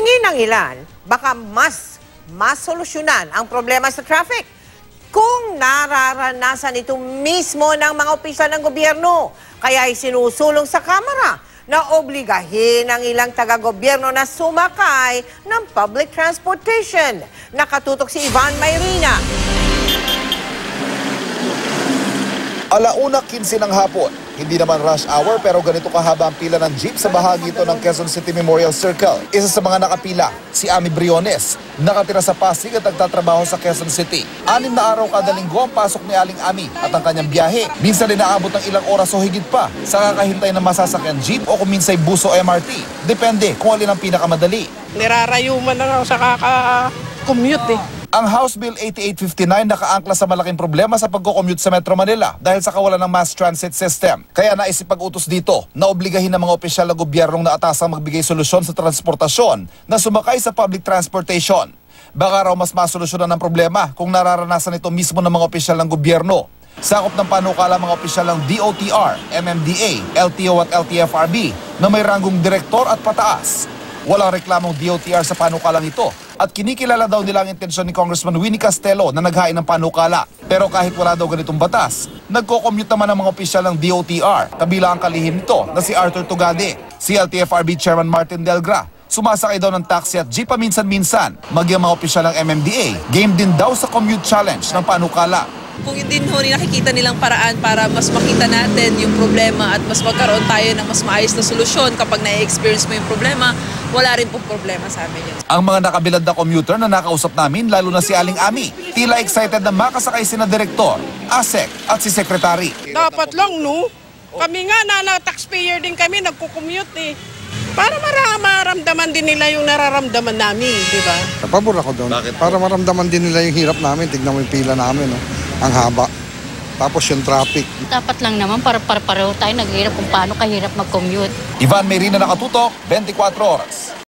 tingin ng ilan, baka mas solusyonan ang problema sa traffic kung nararanasan ito mismo ng mga opisyal ng gobyerno. Kaya isinusulong sa Kamara na obligahin ang ilang taga-gobyerno na sumakay ng public transportation. Nakatutok si Ivan Mayrina. 1:15 ng hapon. Hindi naman rush hour pero ganito kahaba ang pila ng jeep sa bahagi ito ng Quezon City Memorial Circle. Isa sa mga nakapila, si Ami Briones. Nakatira sa Pasig at nagtatrabaho sa Quezon City. 6 na araw kada linggo ang pasok ni Aling Ami at ang kanyang biyahe. Minsan din naabot ng ilang oras o higit pa sa kakahintay ng masasakyan jeep o kung minsay bus o MRT. Depende kung alin ang pinakamadali. Nirarayuman na nga sa kaka-commute eh. Ang House Bill 8859 nakaangkla sa malaking problema sa pagko-commute sa Metro Manila dahil sa kawalan ng mass transit system. Kaya naisipag-utos dito na obligahin ng mga opisyal ng gobyernong naatasang magbigay solusyon sa transportasyon na sumakay sa public transportation. Baka raw mas masolusyonan ang problema kung nararanasan ito mismo ng mga opisyal ng gobyerno. Sakop ng panukala mga opisyal ng DOTR, MMDA, LTO at LTFRB na may ranggong direktor at pataas. Walang reklamong DOTR sa panukalang ito at kinikilala daw nila ang intensyon ni Congressman Winnie Castelo na naghain ng panukala. Pero kahit wala daw ganitong batas, nagko-commute naman ang mga opisyal ng DOTR, kabilang ang kalihim nito na si Arthur Tugade. Si LTFRB Chairman Martin Delgra, sumasakay daw ng taxi at jeep paminsan-minsan. Magyang mga opisyal ng MMDA, game din daw sa commute challenge ng panukala. Kung hindi nakikita nilang paraan para mas makita natin yung problema at mas magkaroon tayo ng mas maayos na solusyon kapag na-experience mo yung problema, wala rin pong problema sa amin yun. Ang mga nakabilad na commuter na nakausap namin, lalo na si Aling Ami, tila excited na makasakay sina Direktor, ASEC at si Secretary. Dapat lang, no? Kami nga na taxpayer din kami, nagko-commute eh. Para maramdaman din nila yung nararamdaman namin, di ba? Pabor ako doon. Para maramdaman din nila yung hirap namin. Tignan mo yung pila namin, no? Ang haba. Tapos yung traffic. Dapat lang naman para pareho tayo naghihirap kung paano kahirap mag-commute. Ivan Mayrina, nakatutok, 24 oras.